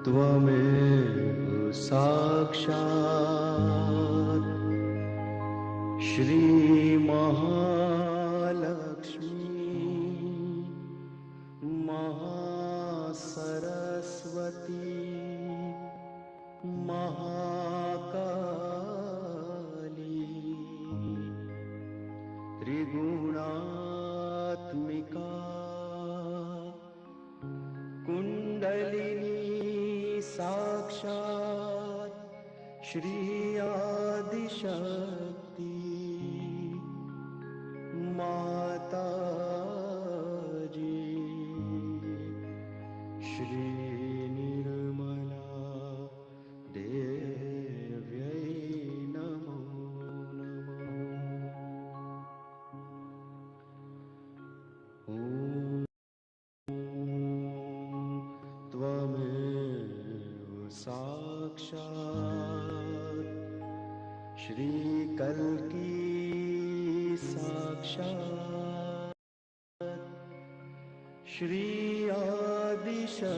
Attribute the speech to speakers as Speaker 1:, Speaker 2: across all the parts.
Speaker 1: त्वमेव साक्षात् श्री महालक्ष्मी महासरस्वती महाकाली त्रिगुणात्मिका कुंडलिनी साक्षात् श्री आदिशक्ति माताजी श्री निर्मला देव्यै नमो नमः। त्वमेव साक्षात् श्री कल्की साक्षात् श्री आदिशक्ति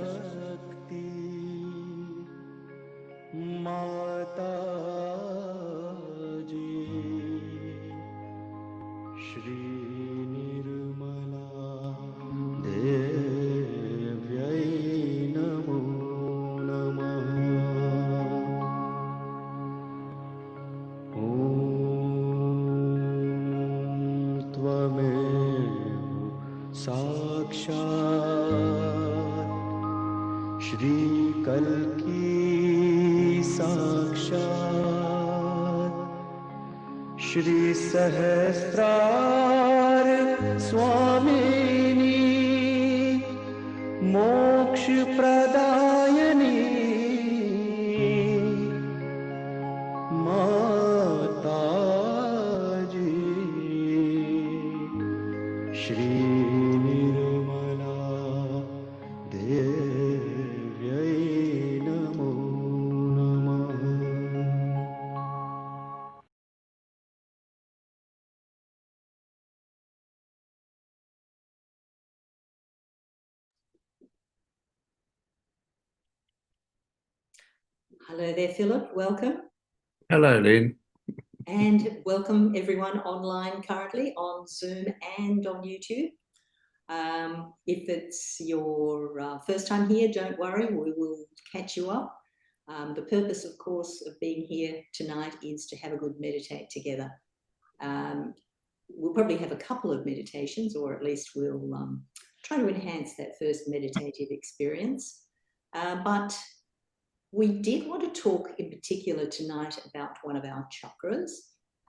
Speaker 1: माताजी श्री निर्मला देव्यै नमो नमः। ॐ त्वमेव साक्षात् श्री कल्की साक्षात् श्री सहस्रार स्वामिनी मोक्ष प्रदायिनी माताजी श्री निर्मला देव्यै नमो नमः।
Speaker 2: Hello there, Philip. Welcome.
Speaker 3: Hello, Lynn.
Speaker 2: And welcome everyone online currently on Zoom and on YouTube. If it's your first time here, don't worry, we will catch you up. The purpose, of course, of being here tonight is to have a good meditate together. We'll probably have a couple of meditations, or at least we'll try to enhance that first meditative experience. But we did want to talk in particular tonight about one of our chakras,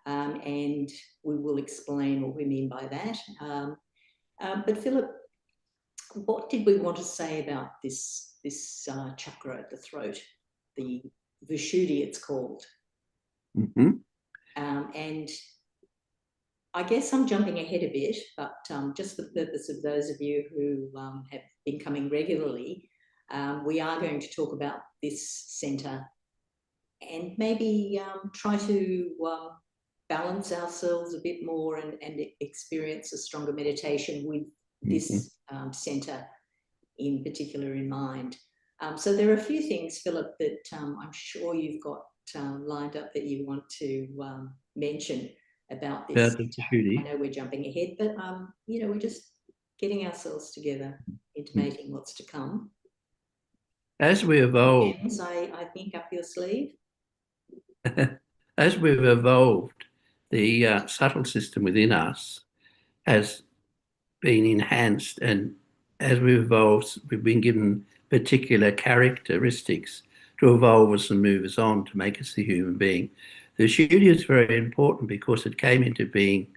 Speaker 2: and we will explain what we mean by that. But Philip, what did we want to say about this chakra at the throat, the Vishuddhi it's called?
Speaker 3: Mm-hmm.
Speaker 2: And I guess I'm jumping ahead a bit, but just for the purpose of those of you who have been coming regularly, we are going to talk about this centre and maybe try to balance ourselves a bit more and experience a stronger meditation with this centre in particular in mind. So there are a few things, Philip, that I'm sure you've got lined up that you want to mention about this.
Speaker 3: About the Vishuddhi.
Speaker 2: I know we're jumping ahead, but you know, we're just getting ourselves together, intimating what's to come.
Speaker 3: As we evolve,
Speaker 2: I think up your sleeve.
Speaker 3: as we've evolved, the subtle system within us has been enhanced, and as we've evolved, we've been given particular characteristics to evolve us and move us on to make us the human being. The Vishuddhi is very important because it came into being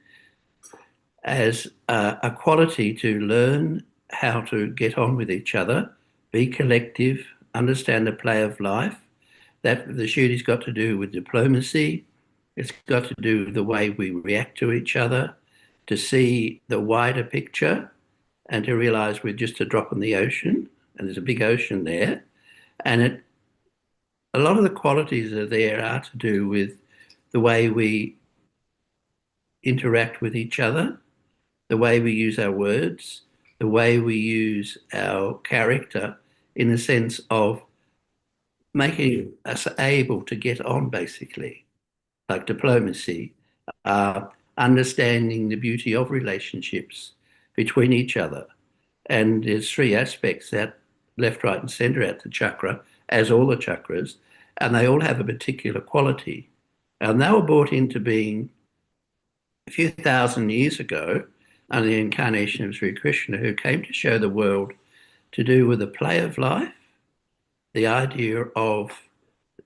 Speaker 3: as a quality to learn how to get on with each other, be collective, understand the play of life. That the Vishuddhi's got to do with diplomacy. It's got to do with the way we react to each other, to see the wider picture and to realise we're just a drop in the ocean, and there's a big ocean there. And a lot of the qualities that are there are to do with the way we interact with each other, the way we use our words, the way we use our character in the sense of making us able to get on, basically, like diplomacy, uh, understanding the beauty of relationships between each other. And there's three aspects, that left, right, and center at the chakra, as all the chakras, and they all have a particular quality. And they were brought into being a few thousand years ago under the incarnation of Sri Krishna, who came to show the world to do with the play of life, the idea of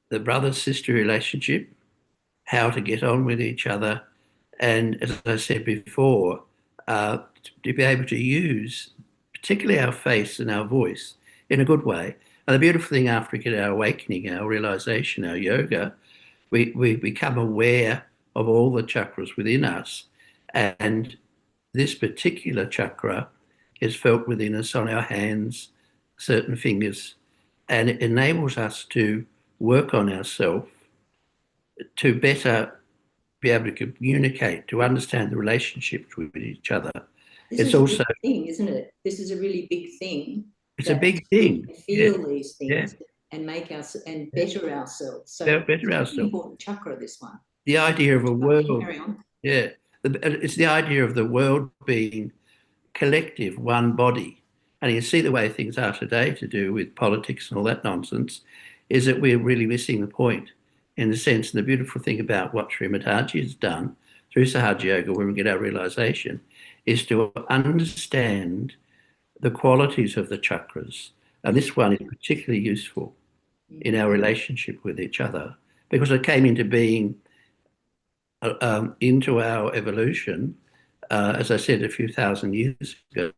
Speaker 3: the brother-sister relationship, how to get on with each other, and as I said before, to be able to use particularly our face and our voice in a good way. And the beautiful thing, after we get our awakening, our realization, our yoga, we become aware of all the chakras within us. And this particular chakra is felt within us on our hands, certain fingers, and it enables us to work on ourselves to better be able to communicate, to understand the relationships with each other.
Speaker 2: This
Speaker 3: It's
Speaker 2: is a
Speaker 3: also,
Speaker 2: big thing, isn't it? This is a really big thing.
Speaker 3: it's a
Speaker 2: That
Speaker 3: big
Speaker 2: we
Speaker 3: thing.
Speaker 2: can
Speaker 3: Yeah,
Speaker 2: feel these
Speaker 3: yeah,
Speaker 2: things and make us and better ourselves. So
Speaker 3: better
Speaker 2: it's a really
Speaker 3: ourselves.
Speaker 2: important chakra, this one.
Speaker 3: The idea of a world,
Speaker 2: Carry on.
Speaker 3: yeah, it's the idea of the world being collective, one body. And you see the way things are today to do with politics and all that nonsense, is that we're really missing the point, in the sense, and the beautiful thing about what Shri Mataji has done through Sahaja Yoga, when we get our realization, is to understand the qualities of the chakras. And this one is particularly useful in our relationship with each other, because it came into being, into our evolution, as I said, a few thousand years ago,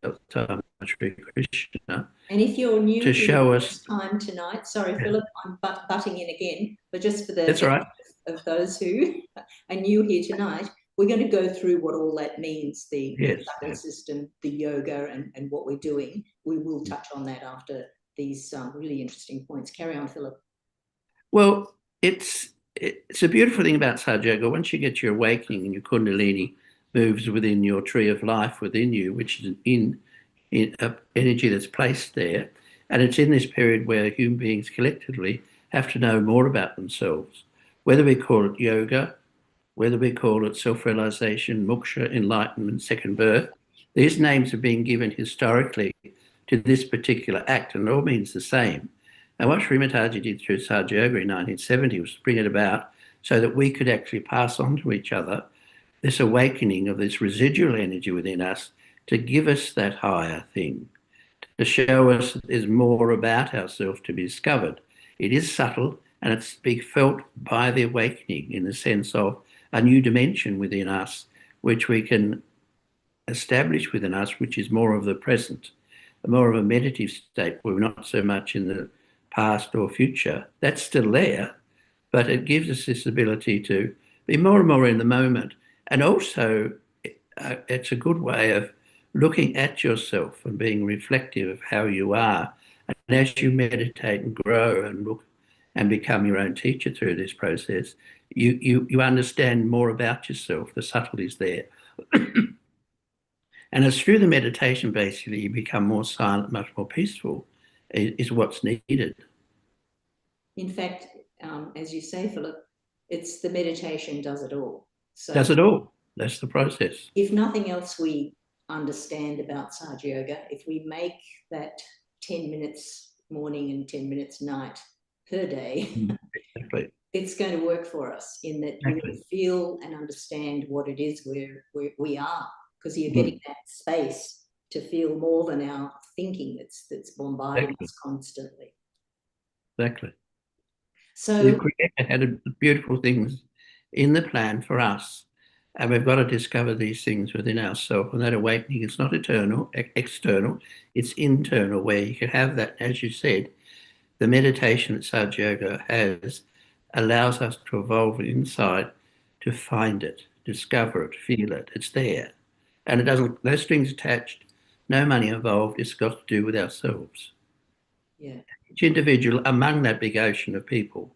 Speaker 3: Sri Krishna,
Speaker 2: And if you're new
Speaker 3: to
Speaker 2: for
Speaker 3: show
Speaker 2: the
Speaker 3: us.
Speaker 2: first time tonight, sorry, Philip, I'm butting in again, but just for the
Speaker 3: That's all right.
Speaker 2: of those who are new here tonight, we're going to go through what all that means, the subtle system, the yoga, and what we're doing. We will touch on that after these really interesting points. Carry on, Philip.
Speaker 3: Well, it's a beautiful thing about Sahaja Yoga. Once you get your awakening and your Kundalini moves within your tree of life within you, which is in energy that's placed there, and it's in this period where human beings collectively have to know more about themselves, whether we call it yoga, whether we call it self-realization, moksha, enlightenment, second birth. These names have been given historically to this particular act, and it all means the same. And what Shri Mataji did through Sahaja Yoga in 1970 was to bring it about so that we could actually pass on to each other this awakening of this residual energy within us, to give us that higher thing, to show us that there's more about ourselves to be discovered. It is subtle, and it's being felt by the awakening in the sense of a new dimension within us, which we can establish within us, which is more of the present, more of a meditative state where we're not so much in the past or future. That's still there, but it gives us this ability to be more and more in the moment. And also, it's a good way of looking at yourself and being reflective of how you are. And as you meditate and grow and look and become your own teacher through this process, you understand more about yourself. The subtleties there. And it's through the meditation, basically, you become more silent, much more peaceful, is what's needed.
Speaker 2: In fact, as you say, Philip, it's the meditation does it all. So
Speaker 3: does it all. That's the process.
Speaker 2: If nothing else we understand about Sahaja Yoga, if we make that 10 minutes morning and 10 minutes night per day,
Speaker 3: exactly,
Speaker 2: it's going to work for us in that we will feel and understand what it is we are, because you're getting that space to feel more than our thinking that's bombarding us constantly.
Speaker 3: Exactly.
Speaker 2: So
Speaker 3: the Creator had beautiful things in the plan for us, and we've got to discover these things within ourselves. And that awakening is not eternal, external; it's internal, where you can have that. As you said, the meditation that Sahaja Yoga has allows us to evolve inside, to find it, discover it, feel it. It's there, and it doesn't. No strings attached, no money involved. It's got to do with ourselves.
Speaker 2: Yeah.
Speaker 3: Each individual among that big ocean of people,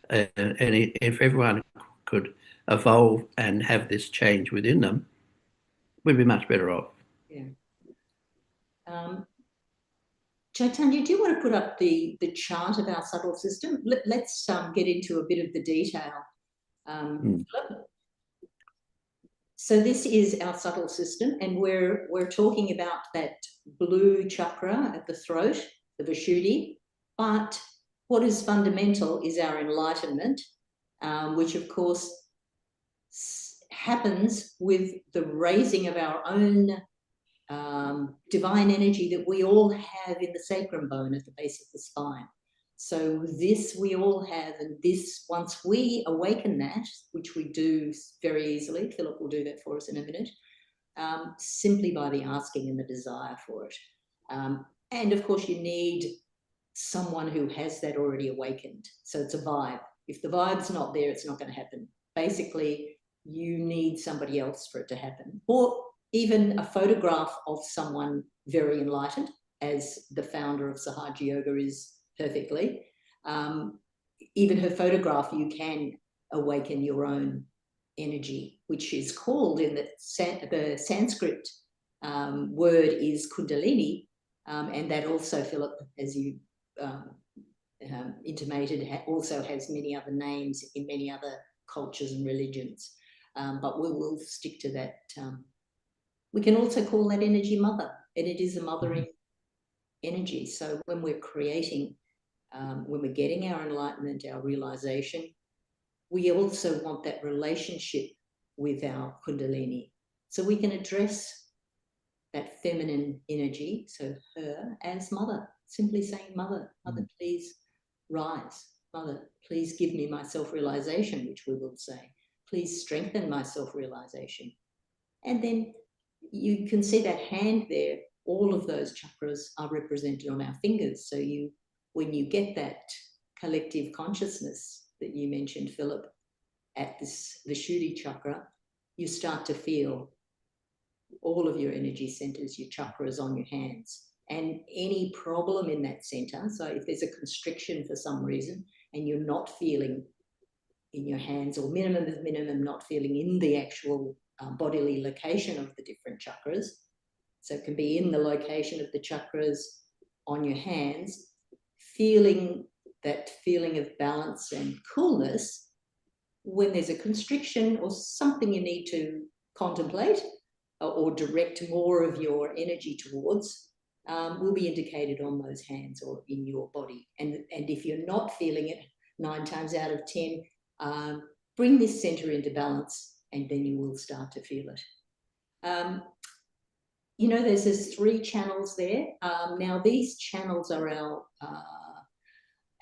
Speaker 3: and if everyone could evolve and have this change within them, we'd be much better off.
Speaker 2: Yeah. Chaitanya, do you want to put up the chart of our subtle system? Let's get into a bit of the detail. Philip? So this is our subtle system, and we're talking about that blue chakra at the throat, the Vishuddhi. But what is fundamental is our enlightenment, which of course happens with the raising of our own divine energy that we all have in the sacrum bone at the base of the spine. So this we all have, and this, once we awaken that, which we do very easily, Philip will do that for us in a minute, simply by the asking and the desire for it. And of course you need someone who has that already awakened. So it's a vibe. If the vibe's not there, it's not going to happen. Basically, you need somebody else for it to happen. Or even a photograph of someone very enlightened, as the founder of Sahaja Yoga is perfectly. Even her photograph, you can awaken your own energy, which is called in the Sanskrit word is Kundalini. And that also, Philip, as you intimated, also has many other names in many other cultures and religions. But we will stick to that. We can also call that energy mother, and it is a mothering energy. So when we're creating, when we're getting our enlightenment, our realization, we also want that relationship with our Kundalini. So we can address that feminine energy, so her, as mother, simply saying, Mother, Mother, please rise. Mother, please give me my self-realization, which we will say. Please strengthen my self-realization. And then you can see that hand there, all of those chakras are represented on our fingers. So when you get that collective consciousness that you mentioned, Philip, at this Vishuddhi chakra, you start to feel all of your energy centers, your chakras on your hands. And any problem in that center, so if there's a constriction for some reason and you're not feeling in your hands, or minimum of minimum, not feeling in the actual bodily location of the different chakras, so it can be in the location of the chakras on your hands, feeling that feeling of balance and coolness. When there's a constriction or something you need to contemplate or direct more of your energy towards, will be indicated on those hands or in your body. And if you're not feeling it, 9 times out of 10, bring this center into balance, and then you will start to feel it. You know, there's 3 channels there. Now these channels are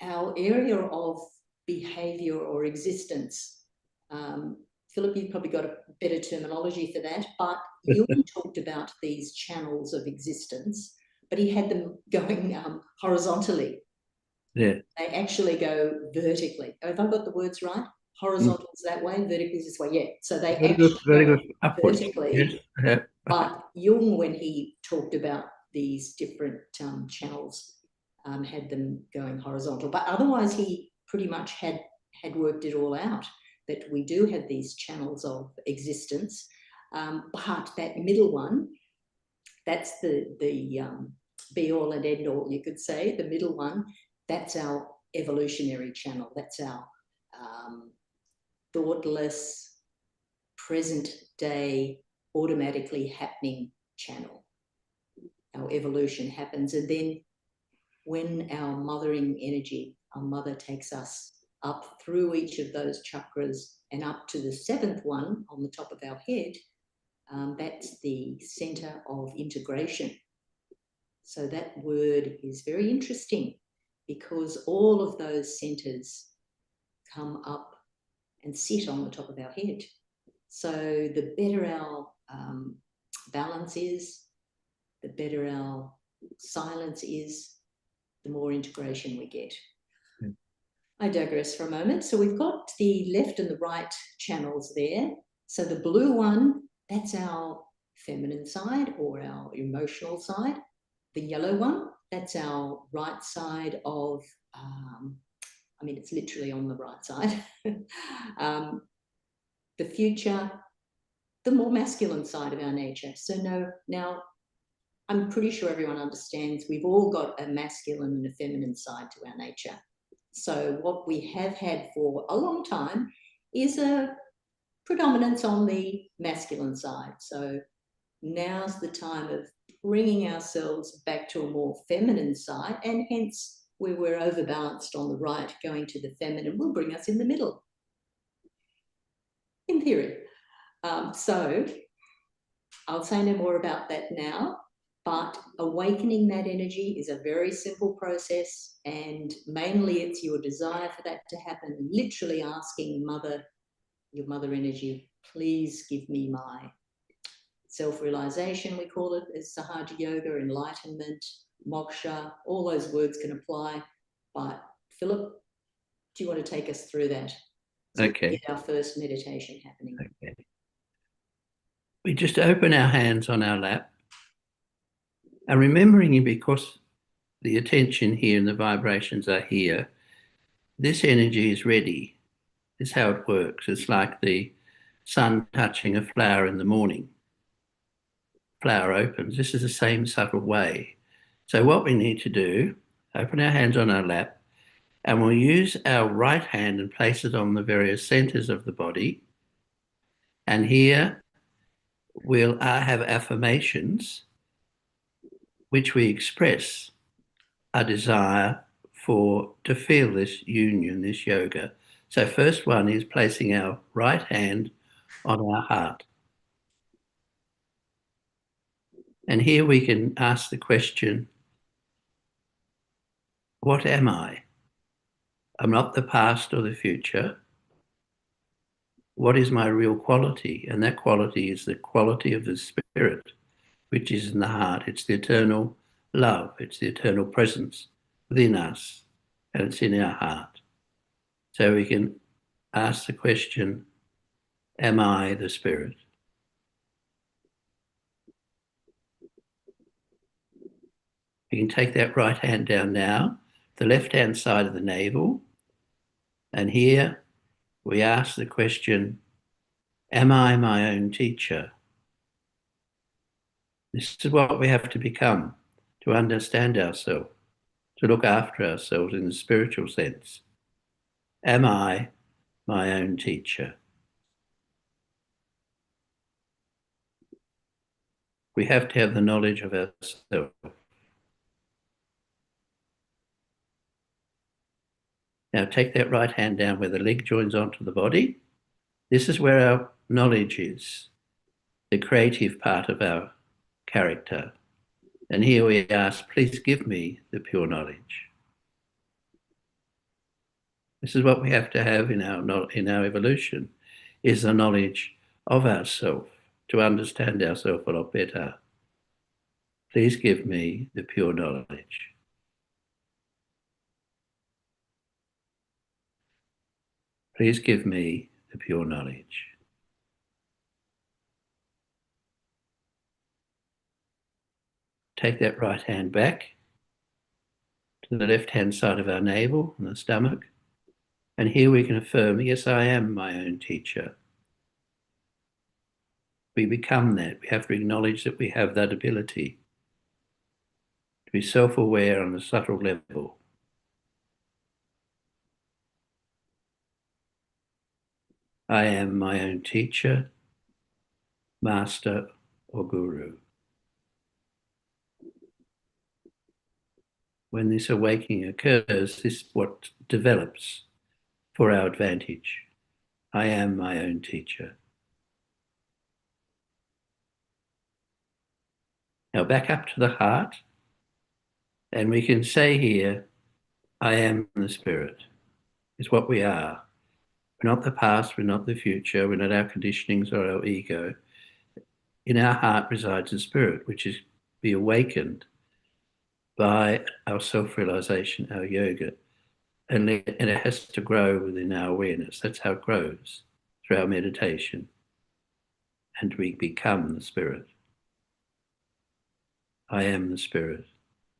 Speaker 2: our area of behavior or existence. Philip, you've probably got a better terminology for that, but Jung talked about these channels of existence, but he had them going horizontally.
Speaker 3: Yeah.
Speaker 2: They actually go vertically. Have I got the words right? Horizontal is that way, vertical is this way. Yeah. So they
Speaker 3: very good.
Speaker 2: go
Speaker 3: Upwards.
Speaker 2: vertically.
Speaker 3: Yes.
Speaker 2: But Jung, when he talked about these different channels, had them going horizontal. But otherwise, he pretty much had worked it all out, that we do have these channels of existence. But that middle one, that's the be all and end all, you could say. The middle one, that's our evolutionary channel. That's our thoughtless, present day, automatically happening channel. Our evolution happens. And then when our mothering energy, our mother takes us up through each of those chakras and up to the 7th one on the top of our head, that's the center of integration. So that word is very interesting, because all of those centers come up and sit on the top of our head. So the better our balance is, the better our silence is, the more integration we get. I digress for a moment. So we've got the left and the right channels there. So the blue one, that's our feminine side or our emotional side. The yellow one, that's our right side of, I mean, it's literally on the right side. The future, the more masculine side of our nature. So now, I'm pretty sure everyone understands we've all got a masculine and a feminine side to our nature. So what we have had for a long time is a predominance on the masculine side. So now's the time of bringing ourselves back to a more feminine side, and hence where we're overbalanced on the right, going to the feminine will bring us in the middle, in theory. So I'll say no more about that now, but awakening that energy is a very simple process, and mainly it's your desire for that to happen, literally asking your mother energy, please give me my self-realization, we call it, as Sahaja Yoga, enlightenment, moksha, all those words can apply. But Philip, do you want to take us through that? So
Speaker 3: Okay.
Speaker 2: we get our first meditation happening.
Speaker 3: Okay. We just open our hands on our lap and remembering, because the attention here and the vibrations are here, this energy is ready. This is how it works. It's like the sun touching a flower in the morning. Flower opens. This is the same subtle way. So what we need to do, open our hands on our lap, and we'll use our right hand and place it on the various centers of the body. And here we'll have affirmations which we express a desire to feel this union, this yoga. So first one is placing our right hand on our heart. And here we can ask the question, what am I? I'm not the past or the future. What is my real quality? And that quality is the quality of the spirit, which is in the heart. It's the eternal love. It's the eternal presence within us, and it's in our heart. So we can ask the question, am I the spirit? You can take that right hand down now, the left-hand side of the navel, and here we ask the question, am I my own teacher? This is what we have to become to understand ourselves, to look after ourselves in the spiritual sense. Am I my own teacher? We have to have the knowledge of ourselves. Now take that right hand down where the leg joins onto the body. This is where our knowledge is, the creative part of our character. And here we ask, please give me the pure knowledge. This is what we have to have in our evolution, is the knowledge of ourself, to understand ourselves a lot better. Please give me the pure knowledge. Please give me the pure knowledge. Take that right hand back to the left-hand side of our navel and the stomach. And here we can affirm, yes, I am my own teacher. We become that. We have to acknowledge that we have that ability to be self-aware on a subtle level. I am my own teacher, master, or guru. When this awakening occurs, this is what develops for our advantage. I am my own teacher. Now back up to the heart, and we can say here, I am the spirit. It's what we are. We're not the past, we're not the future, we're not our conditionings or our ego. In our heart resides the spirit, which is be awakened by our self-realization, our yoga. And it has to grow within our awareness. That's how it grows, through our meditation. And we become the spirit. I am the spirit.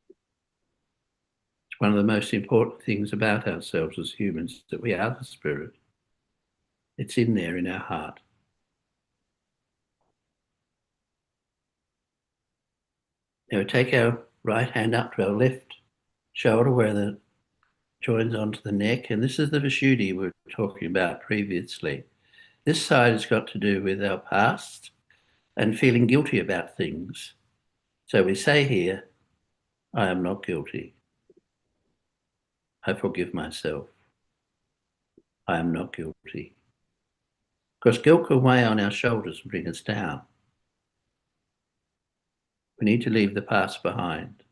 Speaker 3: It's one of the most important things about ourselves as humans, that we are the spirit. It's in there in our heart. Now take our right hand up to our left shoulder where the joins onto the neck, and this is the Vishuddhi we were talking about previously. This side has got to do with our past and feeling guilty about things. So we say here, I am not guilty. I forgive myself. I am not guilty. Because guilt can weigh on our shoulders and bring us down. We need to leave the past behind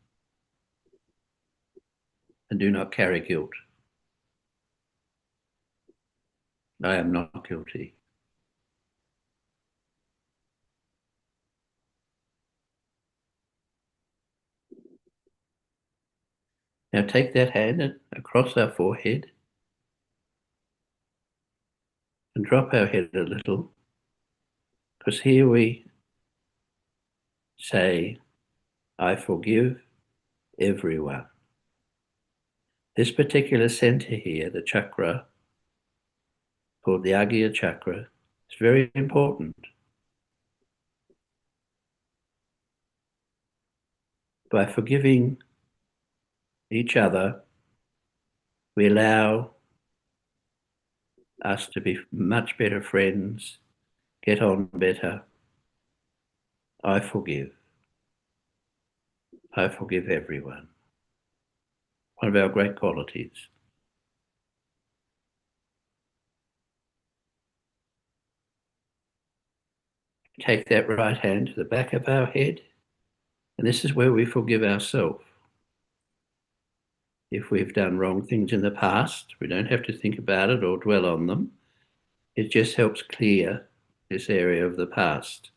Speaker 3: and do not carry guilt. I am not guilty. Now take that hand across our forehead and drop our head a little, because here we say, I forgive everyone. This particular center here, the chakra, called the Agya chakra, is very important. By forgiving each other, we allow us to be much better friends, get on better. I forgive. I forgive everyone. One of our great qualities. Take that right hand to the back of our head, and this is where we forgive ourselves. If we've done wrong things in the past, we don't have to think about it or dwell on them. It just helps clear this area of the past.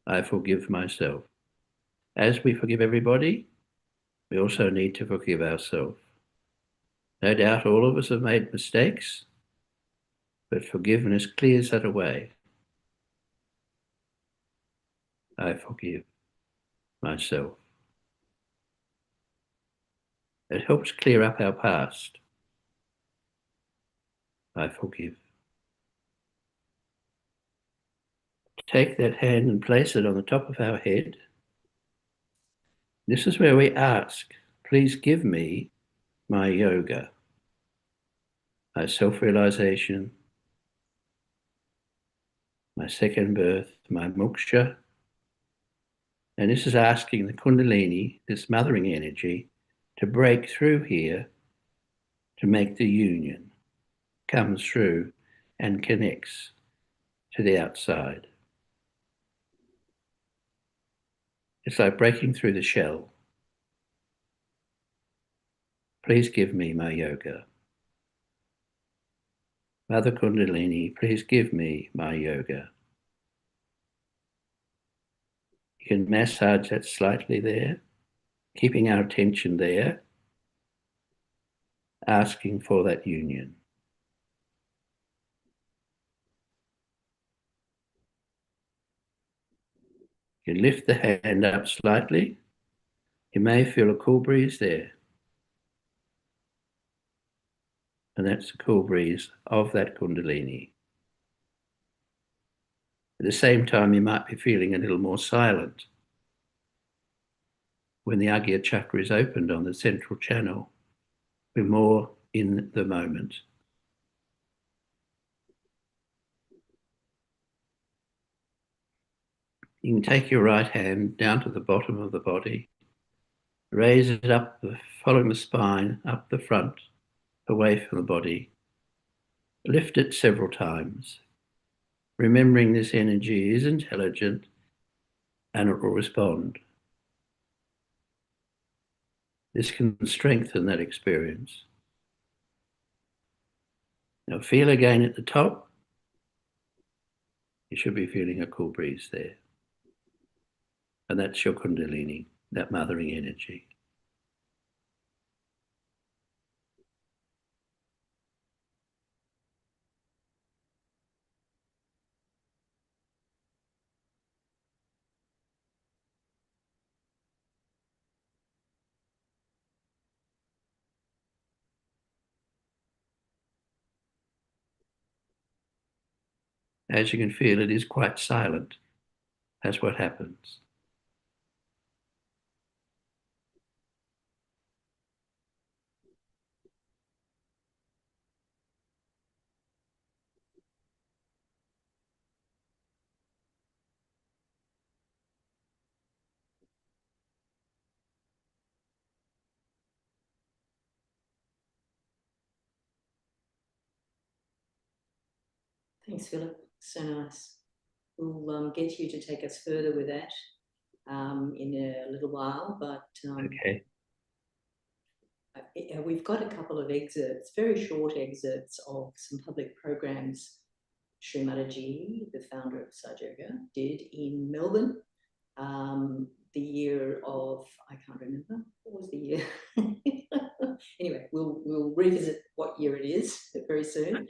Speaker 3: I forgive myself. As we forgive everybody, we also need to forgive ourselves. No doubt all of us have made mistakes, but forgiveness clears that away. I forgive myself. It helps clear up our past. I forgive. Take that hand and place it on the top of our head. This is where we ask, please give me my yoga, my self-realization, my second birth, my moksha. And this is asking the Kundalini, this mothering energy, to break through here to make the union, comes through and connects to the outside. It's like breaking through the shell. Please give me my yoga. Mother Kundalini, please give me my yoga. You can massage that slightly there, keeping our attention there, asking for that union. You can lift the hand up slightly. You may feel a cool breeze there. And that's the cool breeze of that Kundalini. At the same time, you might be feeling a little more silent when the Agya chakra is opened on the central channel. We're more in the moment. You can take your right hand down to the bottom of the body, raise it up, following the spine, up the front, away from the body. Lift it several times, remembering this energy is intelligent and it will respond. This can strengthen that experience. Now feel again at the top. You should be feeling a cool breeze there. And that's your Kundalini, that mothering energy. As you can feel, it is quite silent. That's what happens.
Speaker 2: Thanks, Philip. So nice. We'll get you to take us further with that in a little while, but
Speaker 3: Okay.
Speaker 2: we've got a couple of excerpts, very short excerpts of some public programs Shri Mataji, the founder of Sahaja Yoga, did in Melbourne. The year of, I can't remember, what was the year? Anyway, we'll revisit what year it is very soon.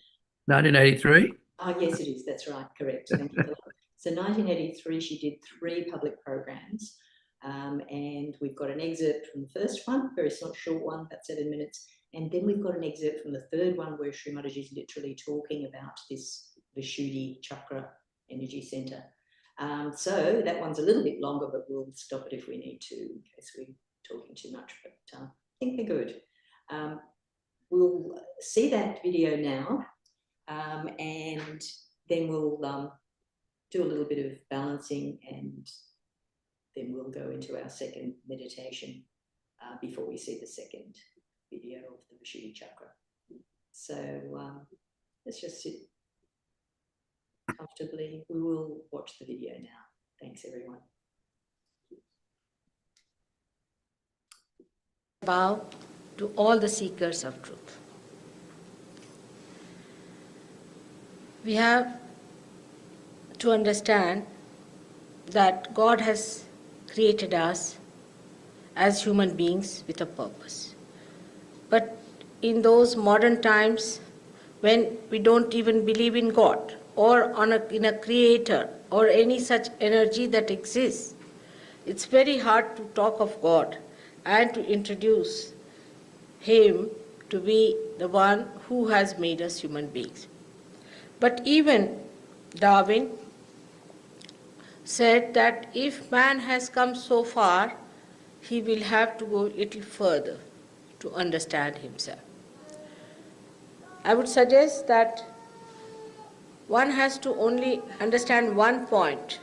Speaker 3: 1983?
Speaker 2: Oh, yes, it is. That's right. Correct. Thank you. So 1983, she did 3 public programs. And we've got an excerpt from the first one, very short one, about 7 minutes. And then we've got an excerpt from the third one where Shri Mataji is literally talking about this Vishuddhi chakra energy center. So that one's a little bit longer, but we'll stop it if we need to in case we're talking too much. But I think they're good. We'll see that video now. And then we'll do a little bit of balancing, and then we'll go into our second meditation before we see the second video of the Vishuddhi chakra. So let's just sit comfortably. We will watch the video now. Thanks, everyone.
Speaker 4: Bow to all the seekers of truth. We have to understand that God has created us as human beings with a purpose. But in those modern times, when we don't even believe in God or in a creator or any such energy that exists, it's very hard to talk of God and to introduce Him to be the one who has made us human beings. But even Darwin said that if man has come so far, he will have to go a little further to understand himself. I would suggest that one has to only understand one point,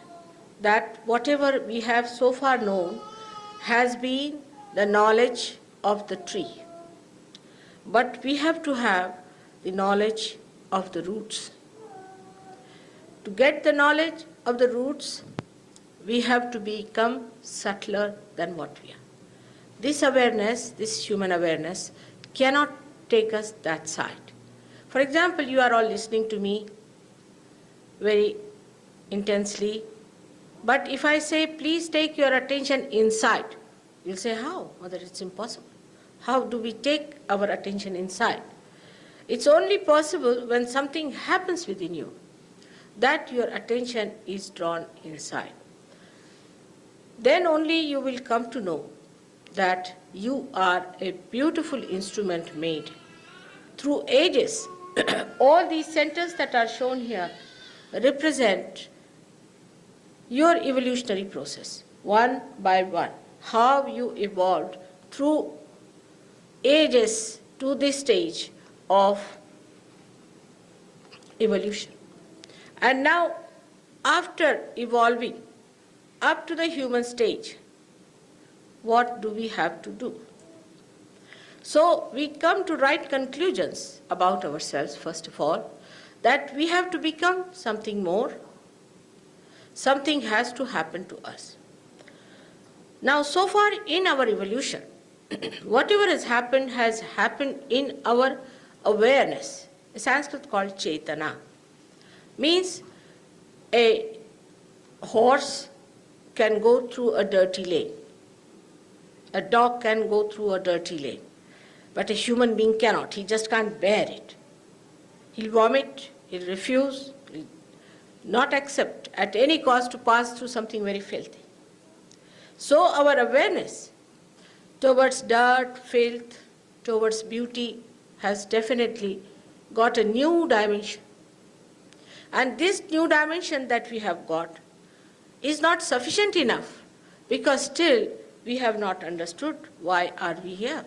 Speaker 4: that whatever we have so far known has been the knowledge of the tree. But we have to have the knowledge of the roots. To get the knowledge of the roots, we have to become subtler than what we are. This awareness, this human awareness, cannot take us that side. For example, you are all listening to me very intensely, but if I say, please take your attention inside, you'll say, how? Mother, it's impossible. How do we take our attention inside? It's only possible when something happens within you, that your attention is drawn inside. Then only you will come to know that you are a beautiful instrument made through ages. All these centers that are shown here represent your evolutionary process, one by one, how you evolved through ages to this stage of evolution. And now, after evolving up to the human stage, what do we have to do? So we come to right conclusions about ourselves, first of all, that we have to become something more. Something has to happen to us. Now, so far in our evolution, whatever has happened in our awareness, a Sanskrit called Chetana, means a horse can go through a dirty lane. A dog can go through a dirty lane. But a human being cannot. He just can't bear it. He'll vomit, he'll refuse, he'll not accept at any cost to pass through something very filthy. So our awareness towards dirt, filth, towards beauty has definitely got a new dimension. And this new dimension that we have got is not sufficient enough, because still we have not understood why are we here.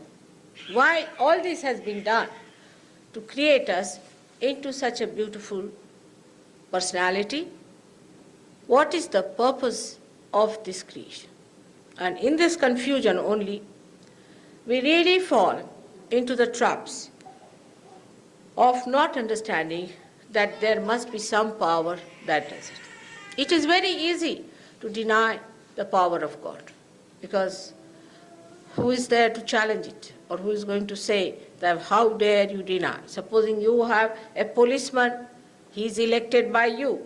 Speaker 4: Why all this has been done to create us into such a beautiful personality. What is the purpose of this creation? And in this confusion only, we really fall into the traps of not understanding that there must be some power that does it. It is very easy to deny the power of God, because who is there to challenge it? Or who is going to say that how dare you deny? Supposing you have a policeman, he is elected by you,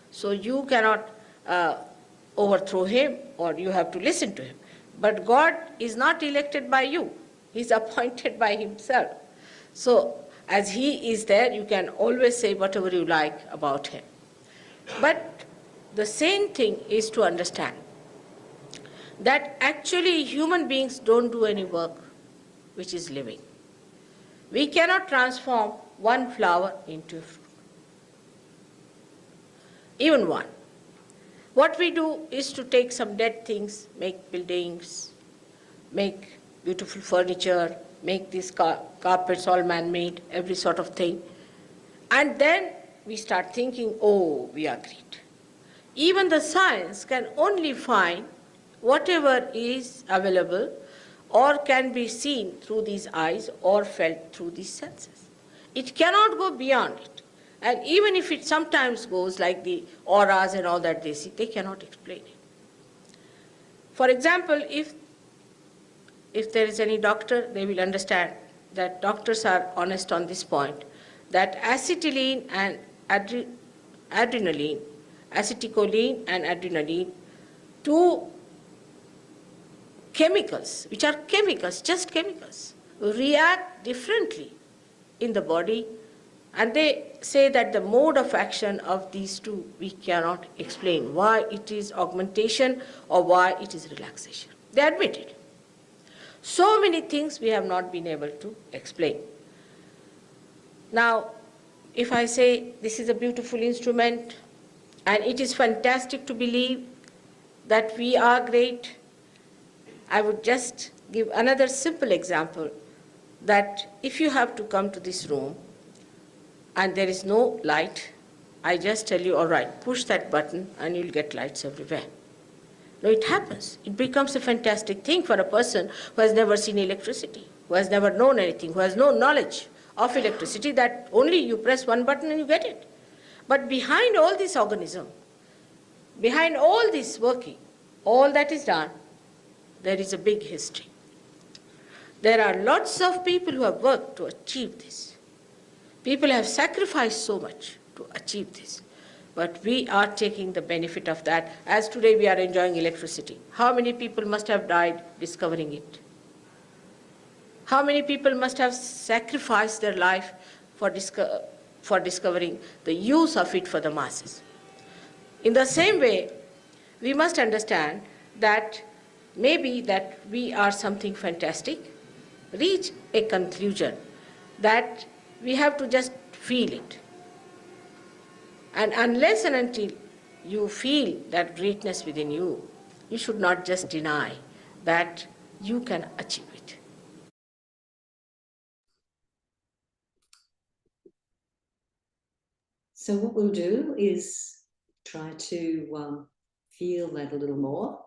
Speaker 4: so you cannot overthrow him, or you have to listen to him. But God is not elected by you, he is appointed by himself. So as he is there, you can always say whatever you like about him. But the same thing is to understand that actually human beings don't do any work which is living. We cannot transform one flower into a fruit, even one. What we do is to take some dead things, make buildings, make beautiful furniture, make these carpets all man-made, every sort of thing. And then we start thinking, oh, we are great. Even the science can only find whatever is available or can be seen through these eyes or felt through these senses. It cannot go beyond it. And even if it sometimes goes like the auras and all that they see, they cannot explain it. For example, if there is any doctor, they will understand that doctors are honest on this point, that acetylcholine and adrenaline, two chemicals, which are chemicals, just chemicals, react differently in the body, and they say that the mode of action of these two we cannot explain, why it is augmentation or why it is relaxation. They admit it. So many things we have not been able to explain. Now, if I say this is a beautiful instrument and it is fantastic to believe that we are great, I would just give another simple example, that if you have to come to this room and there is no light, I just tell you, all right, push that button and you'll get lights everywhere. No, it happens. It becomes a fantastic thing for a person who has never seen electricity, who has never known anything, who has no knowledge of electricity, that only you press one button and you get it. But behind all this organism, behind all this working, all that is done, there is a big history. There are lots of people who have worked to achieve this. People have sacrificed so much to achieve this. But we are taking the benefit of that, as today we are enjoying electricity. How many people must have died discovering it? How many people must have sacrificed their life for discovering the use of it for the masses? In the same way, we must understand that maybe that we are something fantastic, reach a conclusion that we have to just feel it. And unless and until you feel that greatness within you, you should not just deny that you can achieve it.
Speaker 2: So what we'll do is try to feel that a little more.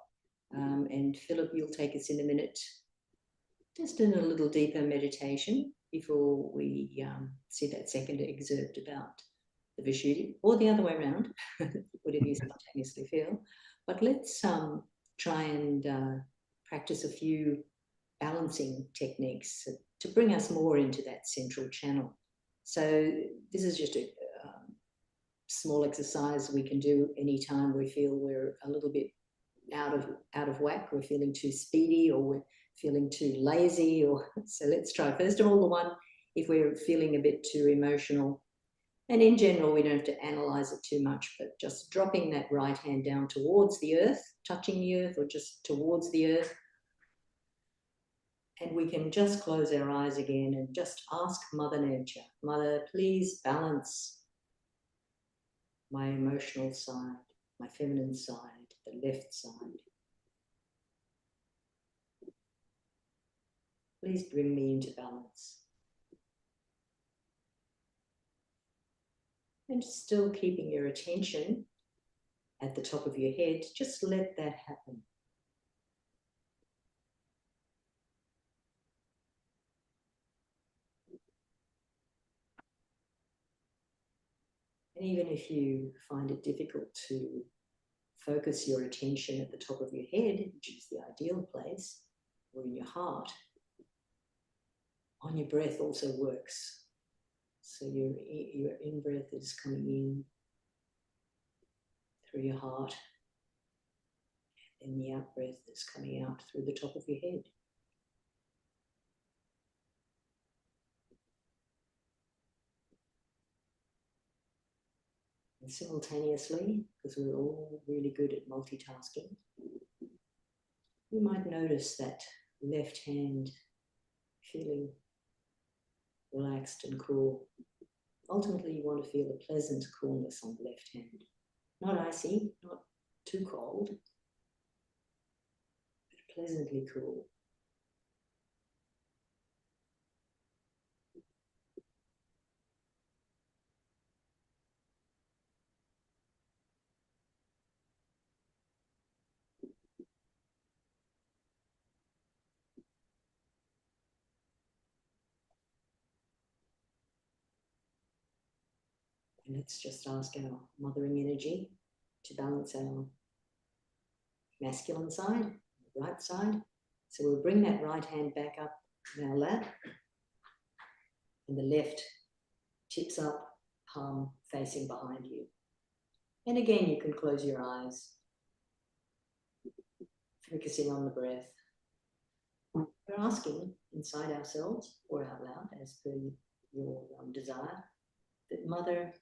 Speaker 2: And Philip, you'll take us in a minute, just in a little deeper meditation before we see that second excerpt about the Vishuddhi, or the other way around, whatever you spontaneously feel. But let's try and practice a few balancing techniques to bring us more into that central channel. So this is just a small exercise we can do anytime we feel we're a little bit out of whack, we're feeling too speedy, or we're feeling too lazy, or so let's try first of all the one if we're feeling a bit too emotional. And in general, we don't have to analyze it too much, but just dropping that right hand down towards the earth, touching the earth, or just towards the earth. And we can just close our eyes again and just ask Mother Nature, Mother, please balance my emotional side, my feminine side, the left side. Please bring me into balance. And still keeping your attention at the top of your head, just let that happen. And even if you find it difficult to focus your attention at the top of your head, which is the ideal place, or in your heart, on your breath also works. So your in-breath is coming in through your heart, and the out-breath is coming out through the top of your head. And simultaneously, because we're all really good at multitasking, you might notice that left hand feeling relaxed and cool. Ultimately, you want to feel a pleasant coolness on the left hand. Not icy, not too cold, but pleasantly cool. And let's just ask our mothering energy to balance our masculine side, right side. So we'll bring that right hand back up in our lap, and the left tips up, palm facing behind you. And again, you can close your eyes, focusing on the breath. We're asking inside ourselves or out loud, as per your desire, that Mother,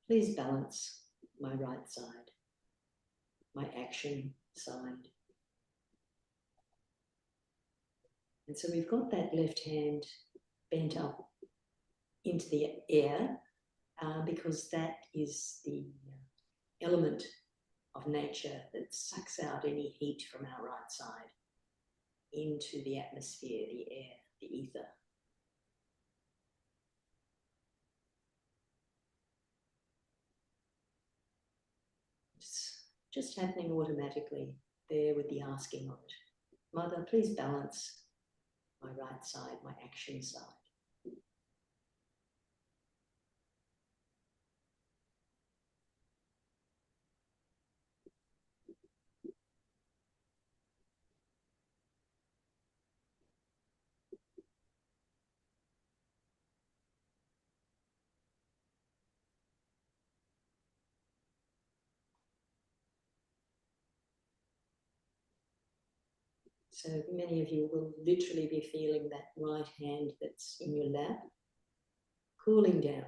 Speaker 2: please balance my right side, my action side. And so we've got that left hand bent up into the air because that is the element of nature that sucks out any heat from our right side into the atmosphere, the air, the ether. It's just happening automatically there with the asking of it. Mother, please balance my right side, my action side. So many of you will literally be feeling that right hand that's in your lap cooling down.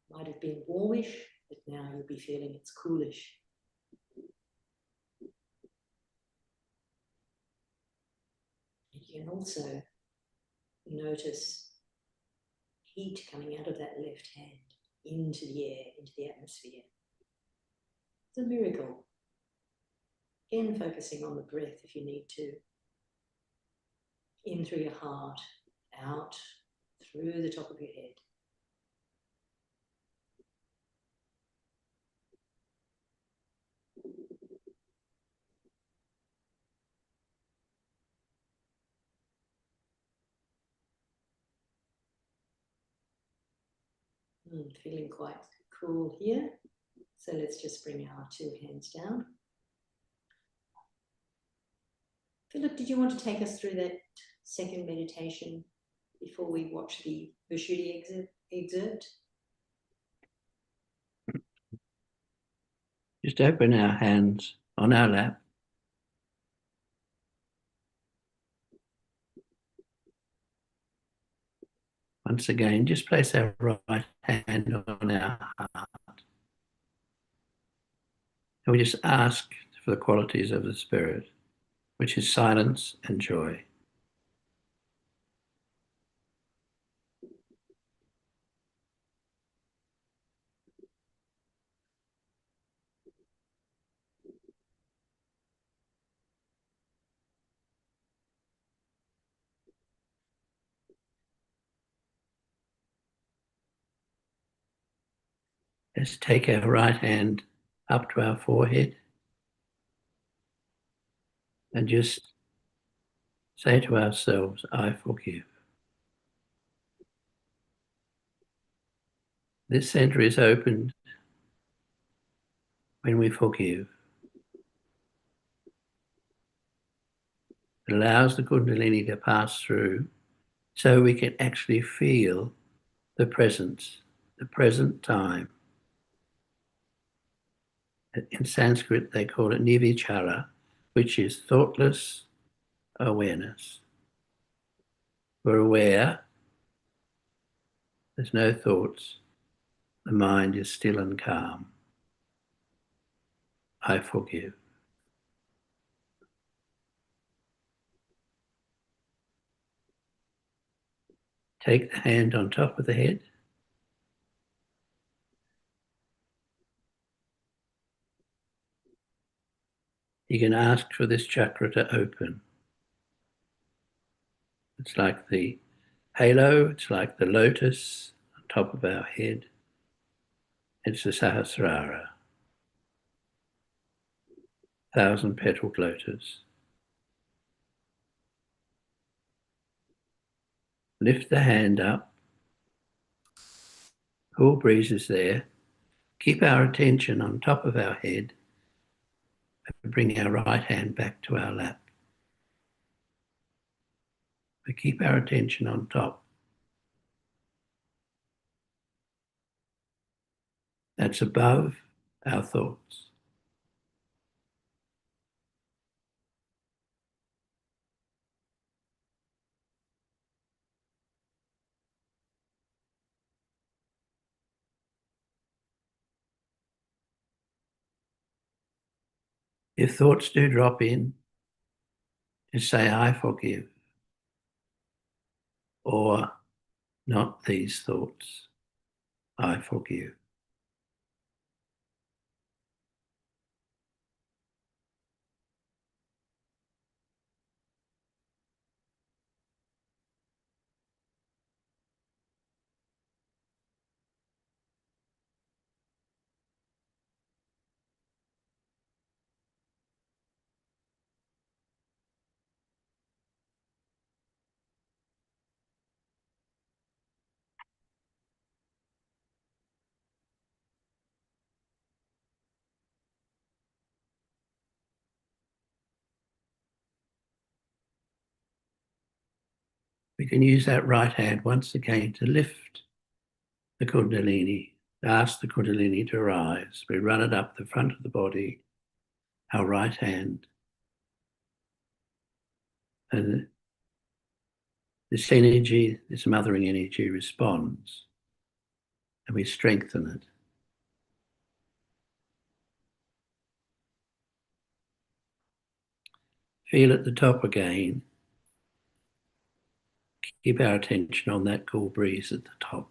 Speaker 2: Might have been warmish, but now you'll be feeling it's coolish. You can also notice heat coming out of that left hand into the air, into the atmosphere. It's a miracle. Again, focusing on the breath if you need to. In through your heart, out through the top of your head. Feeling quite cool here. So let's just bring our two hands down. Philip, did you want to take us through that second meditation before we watch the Vishuddhi excerpt?
Speaker 3: Just open our hands on our lap. Once again, just place our right hand on our heart. And we just ask for the qualities of the Spirit, which is silence and joy. Let's take our right hand up to our forehead and just say to ourselves, I forgive. This center is opened when we forgive. It allows the Kundalini to pass through so we can actually feel the presence, the present time. In Sanskrit, they call it nirvichara, which is thoughtless awareness. We're aware, there's no thoughts, the mind is still and calm. I forgive. Take the hand on top of the head. You can ask for this chakra to open. It's like the halo, it's like the lotus on top of our head. It's the Sahasrara, 1,000-petaled lotus. Lift the hand up. Cool breeze is there. Keep our attention on top of our head and bring our right hand back to our lap. We keep our attention on top. That's above our thoughts. If thoughts do drop in, just say, I forgive, or not these thoughts, I forgive. We can use that right hand once again to lift the Kundalini, ask the Kundalini to rise. We run it up the front of the body, our right hand, and this energy, this mothering energy responds, and we strengthen it. Feel at the top again. Keep our attention on that cool breeze at the top.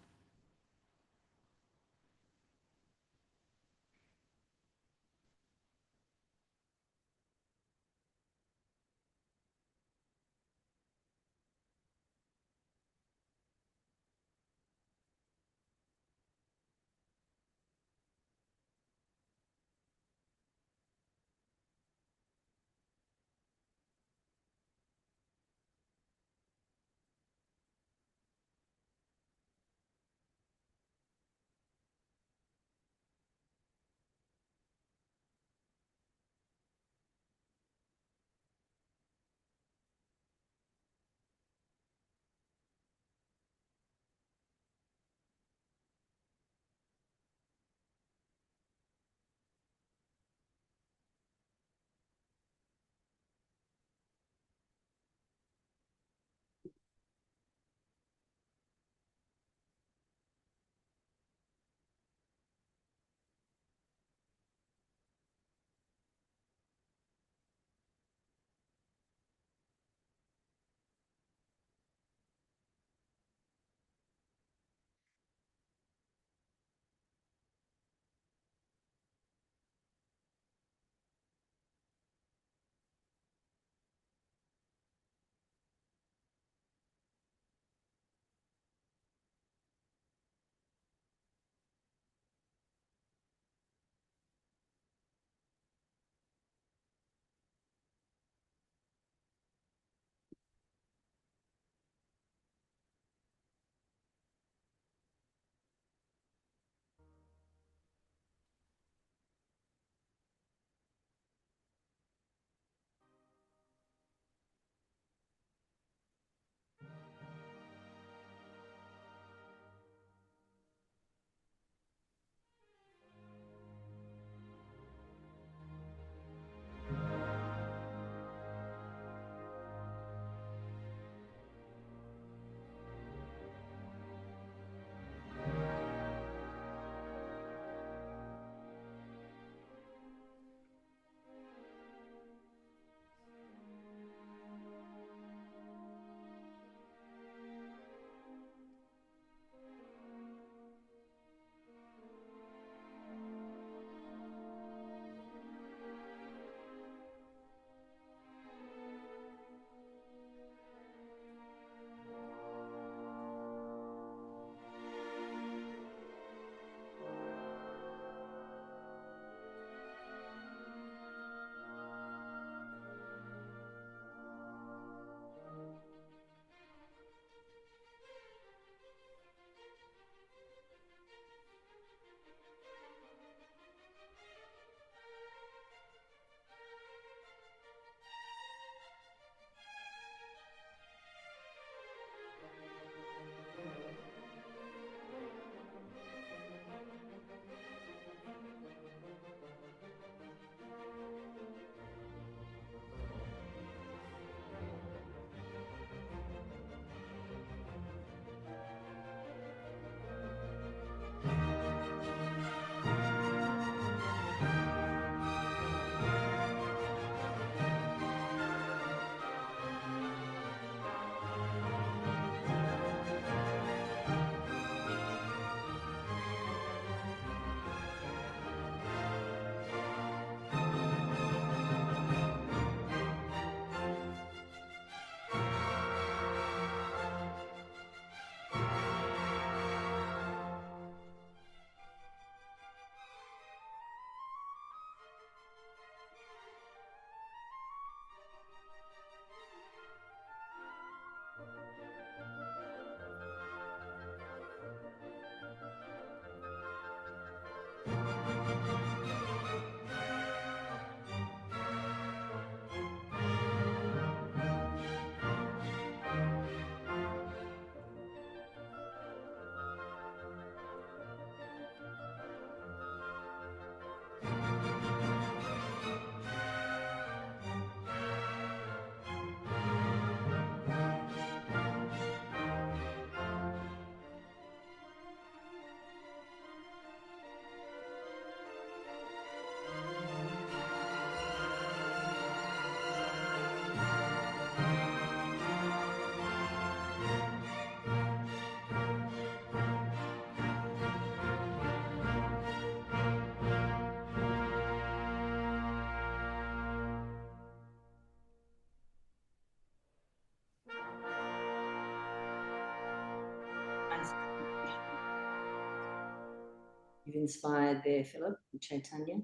Speaker 2: you've inspired there, Philip and Chaitanya.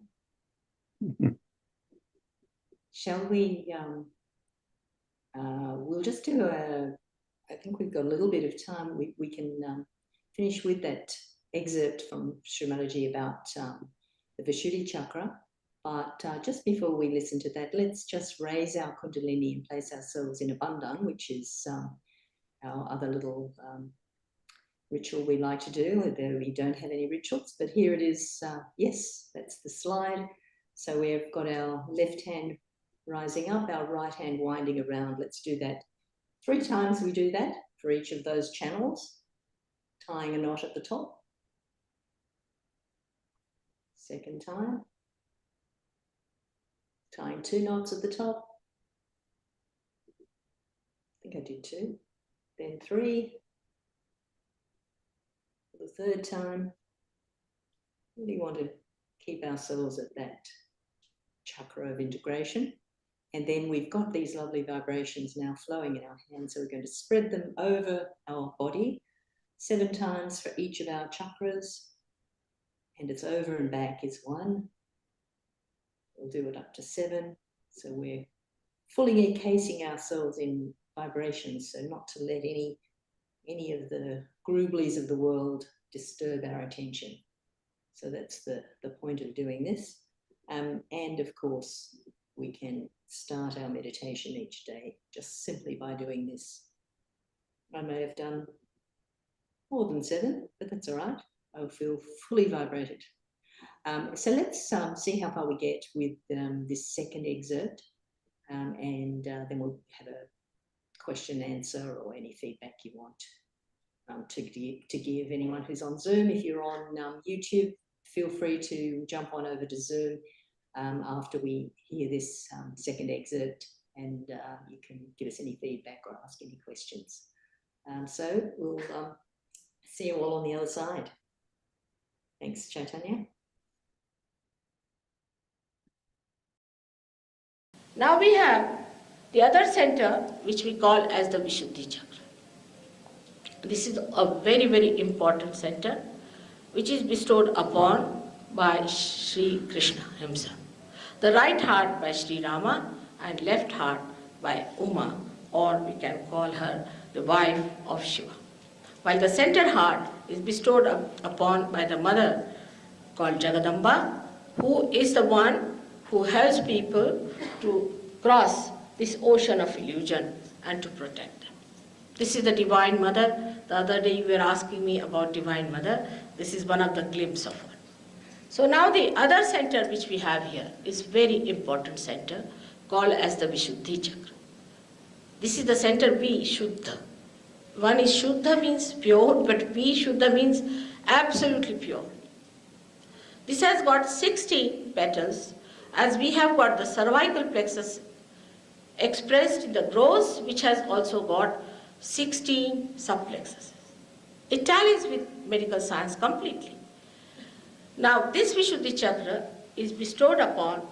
Speaker 2: Shall we, we'll just do I think we've got a little bit of time. We can finish with that excerpt from Shri Mataji about the Vishuddhi chakra. But just before we listen to that, let's just raise our Kundalini and place ourselves in a bandhan, which is our other little ritual we like to do, although we don't have any rituals. But here it is. Yes, that's the slide. So we've got our left hand rising up, our right hand winding around. Let's do that 3 times. We do that for each of those channels, tying a knot at the top. Second time. Tying 2 knots at the top. I think I did 2. Then 3. For the 3rd time. Really want to keep ourselves at that chakra of integration. And then we've got these lovely vibrations now flowing in our hands. So we're going to spread them over our body 7 times for each of our chakras. And it's over and back is 1. We'll do it up to 7. So we're fully encasing ourselves in vibrations, so not to let any of the grooblies of the world disturb our attention. So that's the point of doing this. And of course, we can start our meditation each day just simply by doing this. I may have done more than 7, but that's all right. I'll feel fully vibrated. So let's see how far we get with this second excerpt, and then we'll have a question answer or any feedback you want to give anyone who's on Zoom. If you're on YouTube, feel free to jump on over to Zoom after we hear this second excerpt, and you can give us any feedback or ask any questions. So we'll see you all on the other side. Thanks, Chaitanya.
Speaker 4: Now we have the other center, which we call as the Vishuddhi chakra. This is a very, very important center, which is bestowed upon by Shri Krishna himself. The right heart by Shri Rama and left heart by Uma, or we can call her the wife of Shiva. While the center heart is bestowed upon by the mother called Jagadamba, who is the one who helps people to cross this ocean of illusion and to protect them. This is the Divine Mother. The other day you were asking me about Divine Mother. This is one of the glimpses of her. So now the other center which we have here is very important center called as the Vishuddhi chakra. This is the center V, Shuddha. One is Shuddha means pure, but V, Shuddha means absolutely pure. This has got 16 petals, as we have got the cervical plexus expressed in the gross, which has also got 16 subplexuses. It tallies with medical science completely. Now this Vishuddhi chakra is bestowed upon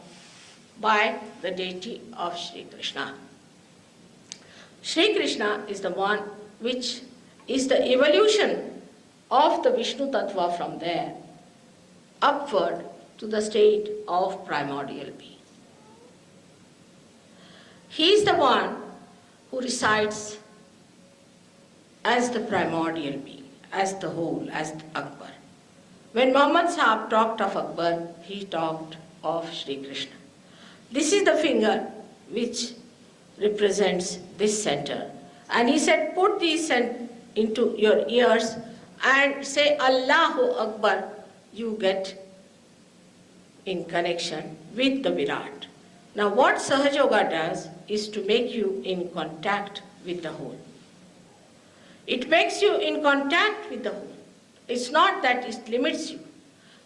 Speaker 4: by the deity of Shri Krishna. Shri Krishna is the one which is the evolution of the Vishnu Tattva from there upward to the state of primordial being. He is the one who resides as the primordial being, as the whole, as Akbar. When Muhammad Sahib talked of Akbar, he talked of Shri Krishna. This is the finger which represents this center. And he said, put these into your ears and say Allahu Akbar, you get in connection with the Virat. Now what Sahaja Yoga does is to make you in contact with the whole. It makes you in contact with the whole. It's not that it limits you,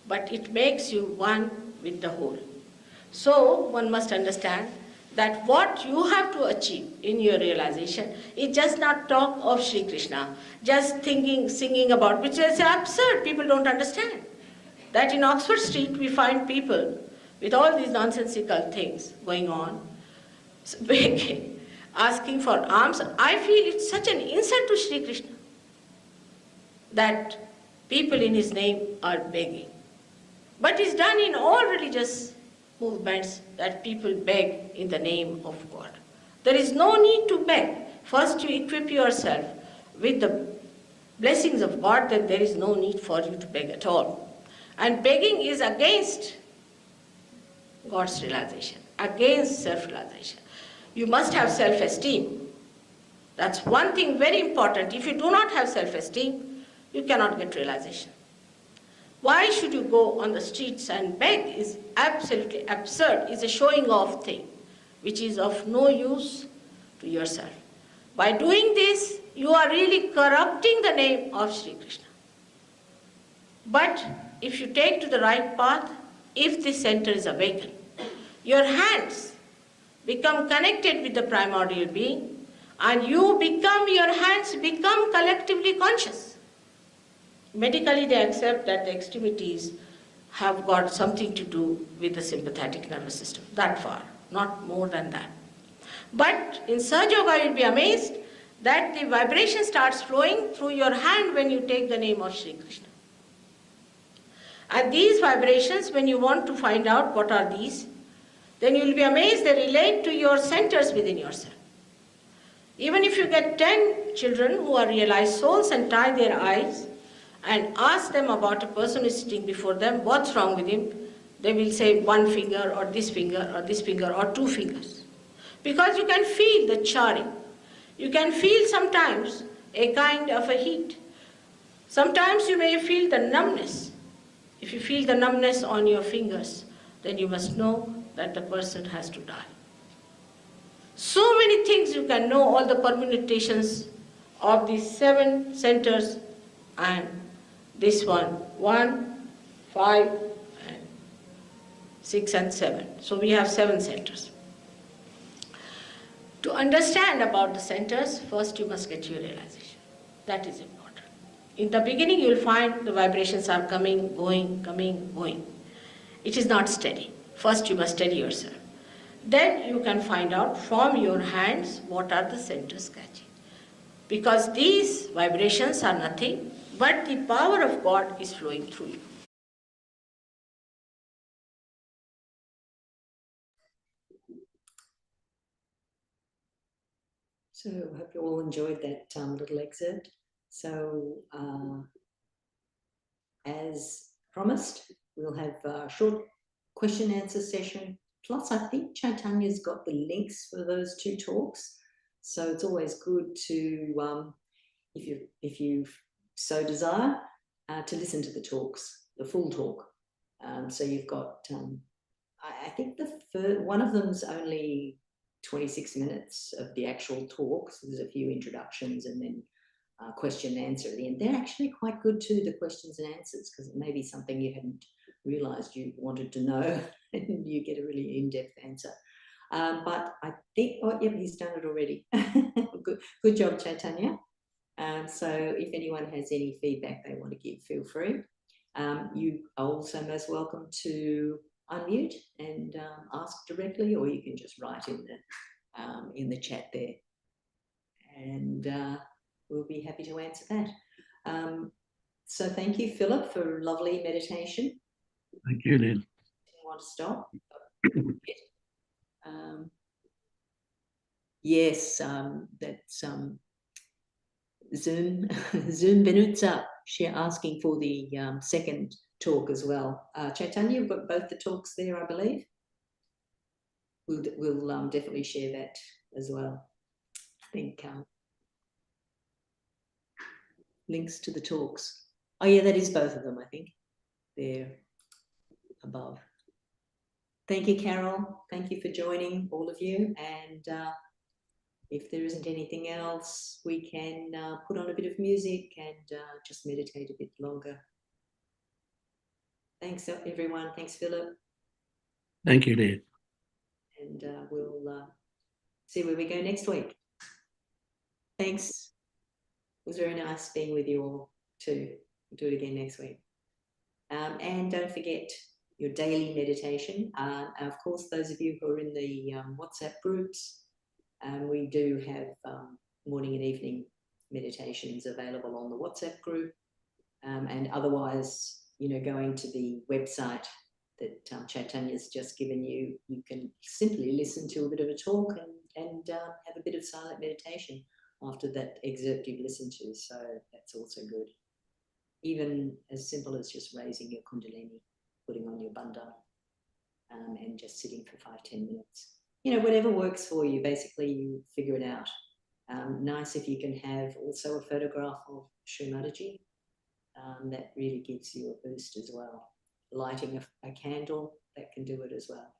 Speaker 4: but it makes you one with the whole. So one must understand that what you have to achieve in your realization is just not talk of Shri Krishna, just thinking, singing about, which is absurd. People don't understand that in Oxford Street we find people with all these nonsensical things going on, begging, asking for alms. I feel it's such an insult to Shri Krishna that people in his name are begging. But it's done in all religious movements that people beg in the name of God. There is no need to beg. First you equip yourself with the blessings of God, then there is no need for you to beg at all. And begging is against God's realization, against self-realization. You must have self-esteem. That's one thing very important. If you do not have self-esteem, you cannot get realization. Why should you go on the streets and beg is absolutely absurd. It's a showing off thing, which is of no use to yourself. By doing this, you are really corrupting the name of Sri Krishna. But if you take to the right path, if this center is awakened, your hands become connected with the primordial being, and your hands become collectively conscious. Medically, they accept that the extremities have got something to do with the sympathetic nervous system, that far, not more than that. But in Sahaja Yoga, you'll be amazed that the vibration starts flowing through your hand when you take the name of Sri Krishna. And these vibrations, when you want to find out what are these, then you'll be amazed they relate to your centers within yourself. Even if you get 10 children who are realized souls and tie their eyes and ask them about a person who is sitting before them, what's wrong with him, they will say one finger or this finger or this finger or two fingers. Because you can feel the charring. You can feel sometimes a kind of a heat. Sometimes you may feel the numbness. If you feel the numbness on your fingers, then you must know that the person has to die. So many things you can know, all the permutations of these 7 centers and this one, 1, 5, and 6 and 7. So we have 7 centers. To understand about the centers, first you must get your realization. That is important. In the beginning, you will find the vibrations are coming, going, coming, going. It is not steady. First, you must steady yourself. Then you can find out from your hands what are the centers catching. Because these vibrations are nothing, but the power of God is flowing through you.
Speaker 2: So I hope you all enjoyed that little excerpt. So as promised, we'll have a short question and answer session. Plus, I think Chaitanya's got the links for those 2 talks. So it's always good to, if you so desire, to listen to the talks, the full talk. So you've got, I think one of them's only 26 minutes of the actual talk. So there's a few introductions and then question and answer at the end. They're actually quite good too, the questions and answers, because it may be something you hadn't realized you wanted to know and you get a really in-depth answer. But I think, oh, yep, he's done it already. Good job, Chaitanya. So if anyone has any feedback they want to give, feel free. You are also most welcome to unmute and ask directly, or you can just write in the chat there. And we'll be happy to answer that. So thank you, Philip, for lovely meditation.
Speaker 3: Thank you, Lynn.
Speaker 2: Didn't want to stop. Yes, that's Zoom Benutza. She's asking for the second talk as well. Chaitanya, you've got both the talks there, I believe. We'll definitely share that as well. I think links to the talks. Oh yeah, that is both of them, I think. They're above. Thank you, Carol. Thank you for joining, all of you. And if there isn't anything else, we can put on a bit of music and just meditate a bit longer. Thanks, everyone. Thanks, Philip.
Speaker 3: Thank you, Lynn.
Speaker 2: And we'll see where we go next week. Thanks. It was very nice being with you all too. We'll do it again next week. And don't forget your daily meditation. Of course, those of you who are in the WhatsApp groups, we do have morning and evening meditations available on the WhatsApp group. And otherwise, going to the website that Chaitanya's just given you, you can simply listen to a bit of a talk and have a bit of silent meditation after that excerpt you've listened to. So that's also good. Even as simple as just raising your kundalini, putting on your bandha, and just sitting for 5-10 minutes. Whatever works for you, basically you figure it out. Nice if you can have also a photograph of Shri Mataji. That really gives you a boost as well. Lighting a candle, that can do it as well.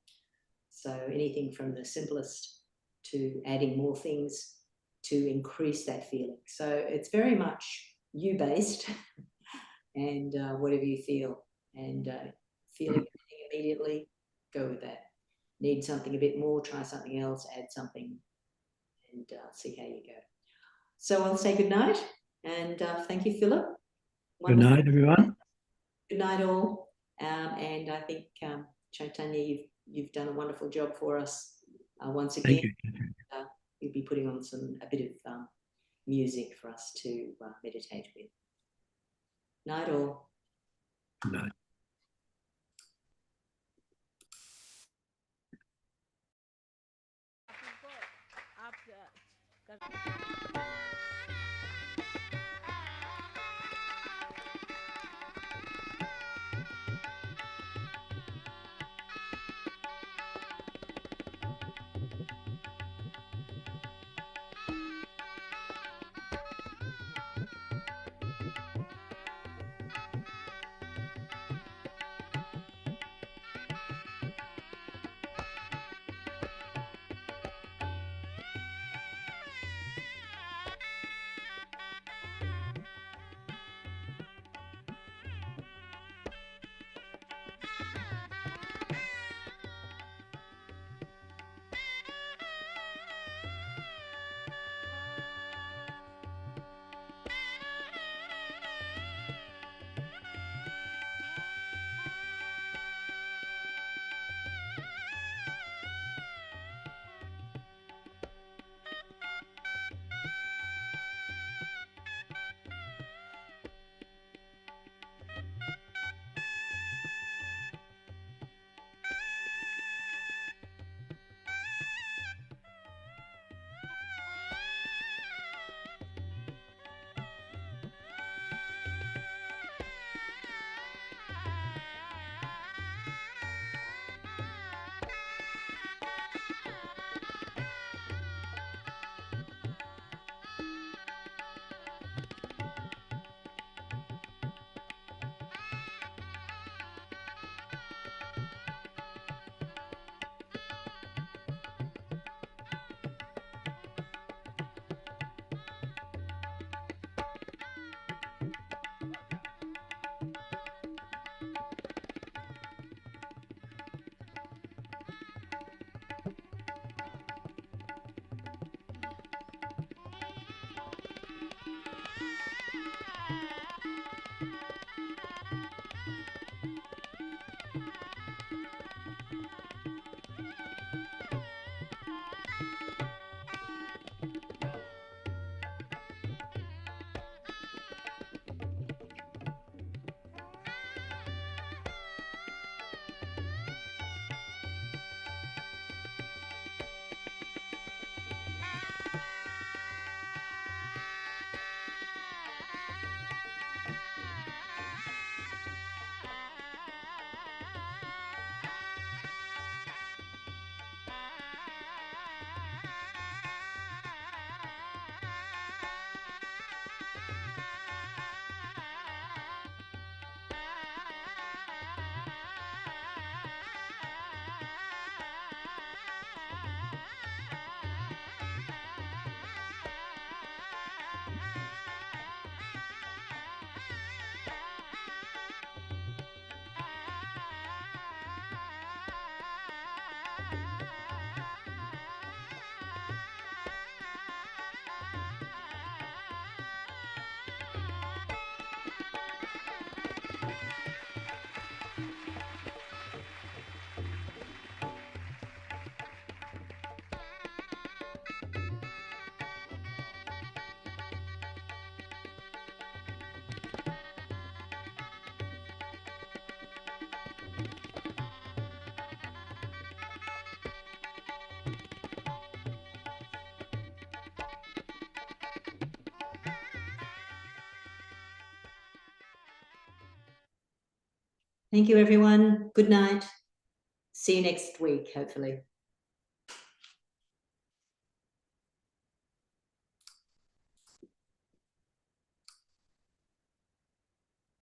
Speaker 2: So anything from the simplest to adding more things to increase that feeling. So it's very much you-based and whatever you feel. And feeling anything immediately, go with that. Need something a bit more, try something else, add something, and see how you go. So I'll say good night, and thank you, Philip.
Speaker 3: Good night, everyone.
Speaker 2: Good night, all. And I think, Chaitanya, you've done a wonderful job for us once again.
Speaker 3: Thank you.
Speaker 2: You'll be putting on a bit of music for us to meditate with. Night, all.
Speaker 3: Good night.
Speaker 2: Thank you, everyone. Good night. See you next week, hopefully.